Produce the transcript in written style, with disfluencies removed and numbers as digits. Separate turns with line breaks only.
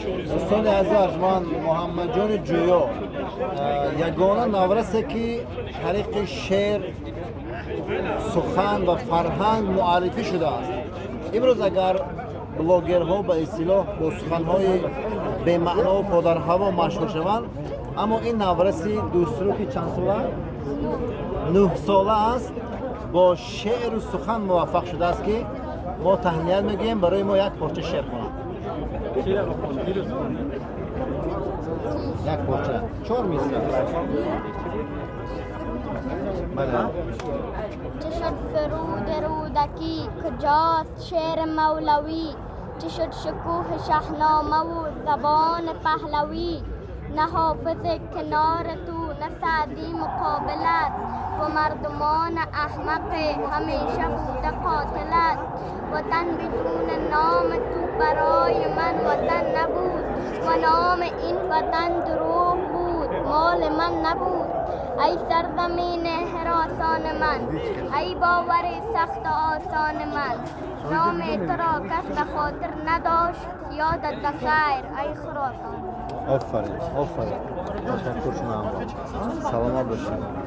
دوستان عزیز من محمد جان جویو یگانه نورسه که طریق شعر سخن و فرهنگ معرفی شده است. امروز اگر بلاگرها به اصطلاح با سخنهای به معنا و پادر هوا مشهور شوند، اما این نورسی دوسترو که چند ساله 9 ساله است با شعر و سخن موفق شده است که ما تهنیت میگیم برای ما یک پارچه شعر کنند. یک پارچه 4 میسر. بله.
چه شد فرود رودکی کجاست شعر مولوی، چه شد شکوه شاهنامه و زبان پهلوی، نه حافظ کنار تو نه سعدی مقابلت، و مردمان احمق همیشه بوده قاتلت. وطن بدون نام تو برای من وطن نبود، و نام این وطن دروغ بود مال من نبود. ای سرزمین هراسان من، ای باور سخت آسان من، نام تو را کس به خاطر نداشت یادت بخیر ای خراسان.
آفرین آفرین، تشکر شما. سلامت باشید.